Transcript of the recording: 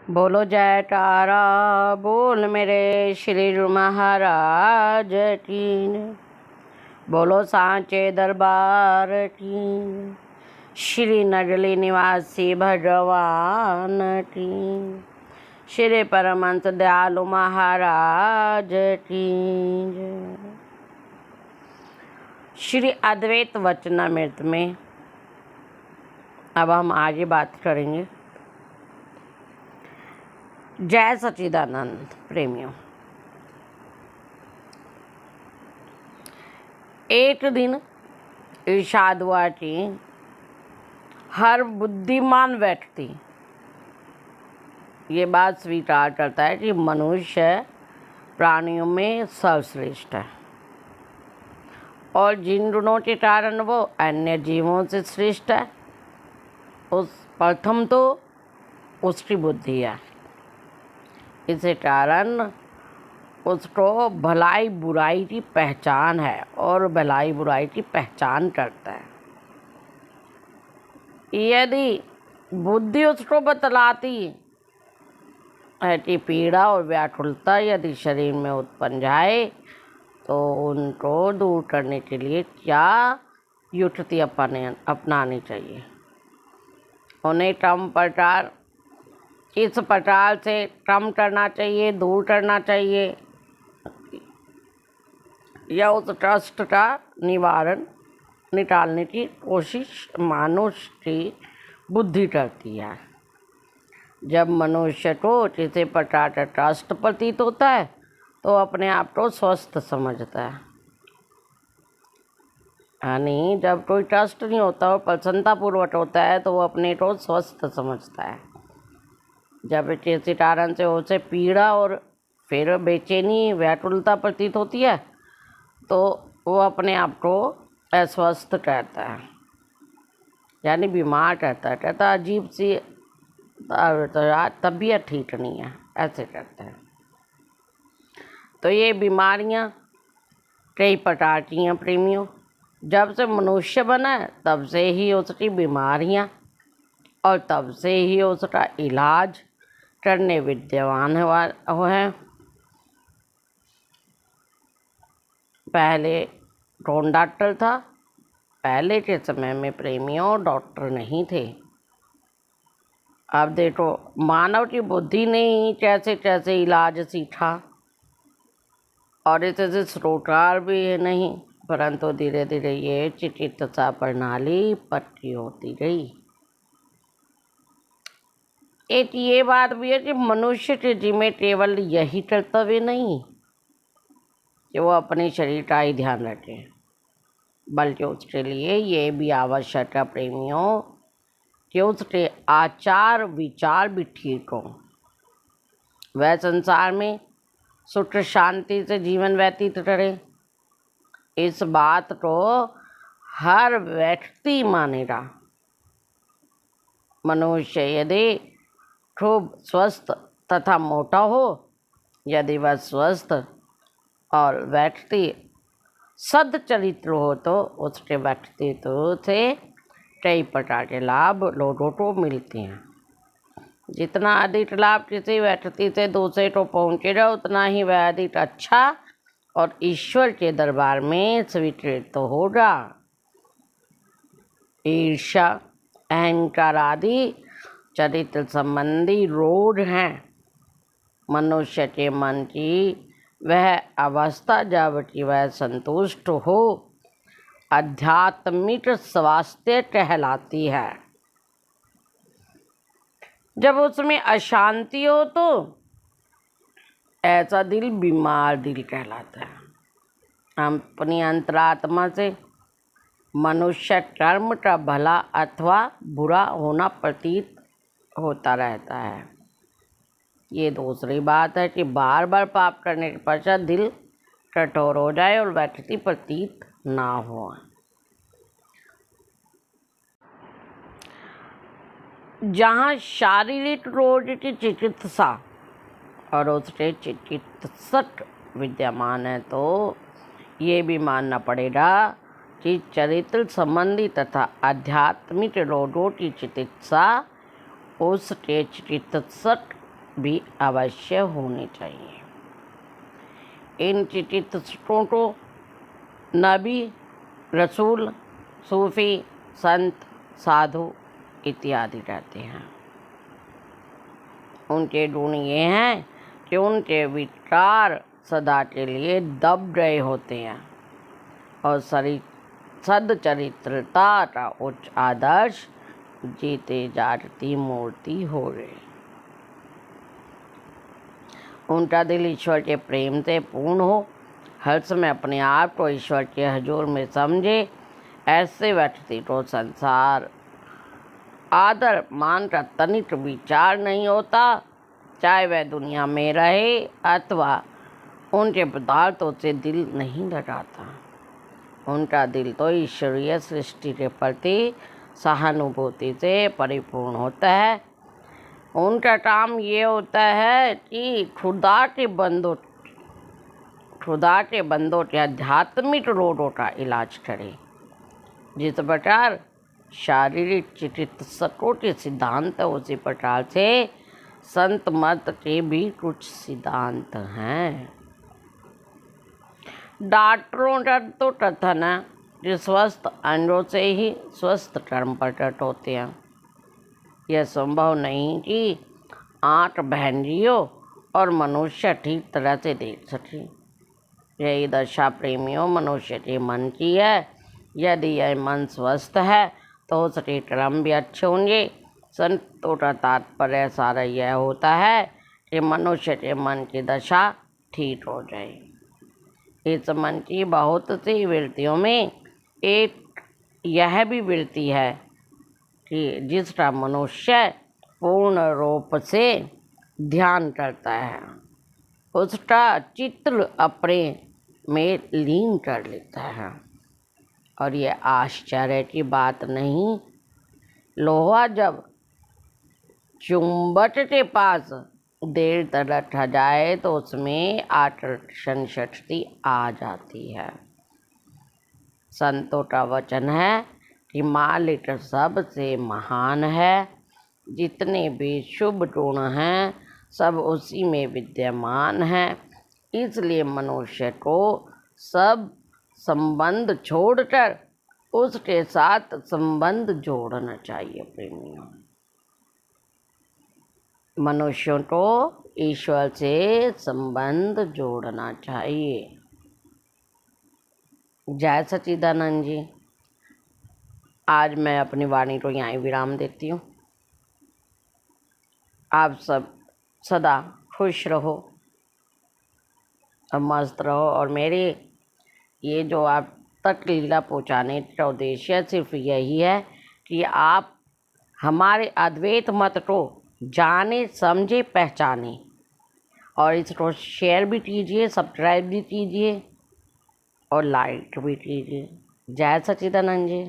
बोलो जयकारा बोल मेरे श्री गुरु महाराज की। बोलो सांचे दरबार की। श्री नगली निवासी भगवान की। श्री परमहंस दयालु महाराज की। श्री अद्वैत वचनामृत में अब हम आगे बात करेंगे। जय सच्चिदानंद प्रेमियों। एक दिन इरशाद हुआ कि हर बुद्धिमान व्यक्ति ये बात स्वीकार करता है कि मनुष्य प्राणियों में सर्वश्रेष्ठ है और जिन गुणों के कारण वो अन्य जीवों से श्रेष्ठ है उस प्रथम तो उसकी बुद्धि है। इसी कारण उसको भलाई बुराई की पहचान है और भलाई बुराई की पहचान करता है। यदि बुद्धि उसको बतलाती है कि पीड़ा और व्याकुलता यदि शरीर में उत्पन्न जाए तो उनको दूर करने के लिए क्या युक्ति अपनानी चाहिए। उन्हें इस प्रकार से कम करना चाहिए, दूर करना चाहिए या उस कष्ट का निवारण निकालने की कोशिश मनुष्य की बुद्धि करती है। जब मनुष्य को किसी प्रकार का कष्ट प्रतीत होता है तो अपने आप को स्वस्थ समझता है। यानी जब कोई कष्ट नहीं होता और प्रसन्नतापूर्वक होता है तो वो अपने को स्वस्थ समझता है। जब किसी कारण से उसे पीड़ा और फिर बेचैनी व्याकुलता प्रतीत होती है तो वो अपने आप को अस्वस्थ कहता है, यानी बीमार कहता है अजीब सी तबीयत ठीक नहीं है, ऐसे कहता है। तो ये बीमारियां कई प्रकार की हैं प्रेमियों। जब से मनुष्य बना है तब से ही उसकी बीमारियां और तब से ही उसका इलाज करने विद्यमान है। पहले कौन डॉक्टर था? पहले के समय में प्रेमियों डॉक्टर नहीं थे। अब देखो मानव की बुद्धि ने ही कैसे कैसे इलाज सीखा और इससे श्रोकार भी नहीं, परंतु धीरे धीरे ये चिकित्सा प्रणाली पक्की होती गई। एक ये बात भी है कि मनुष्य के जिम्मे केवल यही कर्तव्य नहीं कि वो अपने शरीर का ही ध्यान रखे, बल्कि उसके लिए ये भी आवश्यक है प्रेमियों कि उसके आचार विचार भी ठीक हों। वह संसार में सुख शांति से जीवन व्यतीत करे। इस बात को हर व्यक्ति मानेगा। मनुष्य यदि खूब स्वस्थ तथा मोटा हो, यदि वह स्वस्थ और व्यक्ति सद्चरित्र हो तो उसके व्यक्तित्व से कई प्रकार के लाभ लोगों को मिलते हैं। जितना अधिक लाभ किसी व्यक्ति से दूसरे को पहुँचेगा उतना ही वह अधिक अच्छा और ईश्वर के दरबार में स्वीकृत तो होगा। ईर्ष्या अहंकार आदि चरित्र संबंधी रोग हैं। मनुष्य के मन की वह अवस्था जब कि वह संतुष्ट हो आध्यात्मिक स्वास्थ्य कहलाती है। जब उसमें अशांति हो तो ऐसा दिल बीमार दिल कहलाता है। हम अपनी अंतरात्मा से मनुष्य कर्म का भला अथवा बुरा होना प्रतीत होता रहता है। ये दूसरी बात है कि बार बार पाप करने के पश्चात दिल कठोर हो जाए और व्यक्ति प्रतीत ना हो। जहाँ शारीरिक रोग की चिकित्सा और उसके चिकित्सक विद्यमान है तो ये भी मानना पड़ेगा कि चरित्र संबंधी तथा आध्यात्मिक रोगों की चिकित्सा उसके चिकित्सक भी अवश्य होनी चाहिए। इन चिकित्सकों को नबी, रसूल, सूफ़ी, संत, साधु इत्यादि कहते हैं। उनके गुण ये हैं कि उनके विचार सदा के लिए दब गए होते हैं और सदचरित्रता का उच्च आदर्श जीते जागती मूर्ति हो गए। उनका दिल ईश्वर के प्रेम से पूर्ण हो, हर समय अपने आप को ईश्वर के हजूर में समझे। ऐसे व्यक्ति को संसार आदर मान का तनिक विचार नहीं होता, चाहे वह दुनिया में रहे अथवा उनके पदार्थों से दिल नहीं लगाता। उनका दिल तो ईश्वरीय सृष्टि के प्रति सहानुभूति से परिपूर्ण होता है। उनका काम ये होता है कि खुदा के बंदों के आध्यात्मिक रोगों का इलाज करे। जिस प्रकार शारीरिक चिकित्सकों के सिद्धांत उसी प्रकार से संत मत के भी कुछ सिद्धांत हैं। डॉक्टरों का तो कथन है कि स्वस्थ अंगों से ही स्वस्थ कर्म प्रकट होते हैं। यह संभव नहीं कि आँख बहरी हो और मनुष्य ठीक तरह से देख सके। यही दशा प्रेमियों मनुष्य के मन की है। यदि यह मन स्वस्थ है तो उसके कर्म भी अच्छे होंगे। संतों का तात्पर्य सारा यह होता है कि मनुष्य के मन की दशा ठीक हो जाए। इस मन की बहुत सी वृत्तियों में एक यह भी वृत्ति है कि जिसका मनुष्य पूर्ण रूप से ध्यान करता है, उसका चित्र अपने में लीन कर लेता है। और यह आश्चर्य की बात नहीं, लोहा जब चुंबक के पास देर तक रखा जाए तो उसमें आकर्षण शक्ति आ जाती है। संतों का वचन है कि मालिक सबसे महान है। जितने भी शुभ गुण हैं सब उसी में विद्यमान हैं। इसलिए मनुष्य को सब संबंध छोड़कर उसके साथ संबंध जोड़ना चाहिए। प्रेमियों, मनुष्यों को ईश्वर से संबंध जोड़ना चाहिए। जय सच्चिदानंद जी। आज मैं अपनी वाणी को यहाँ विराम देती हूँ। आप सब सदा खुश रहो और मस्त रहो। और मेरे ये जो आप तक लीला पहुँचाने का उद्देश्य सिर्फ यही है कि आप हमारे अद्वैत मत को जाने, समझे, पहचाने। और इसको शेयर भी कीजिए, सब्सक्राइब भी कीजिए और लाइक भी कीजिए। जय सच्चिदानंद जी।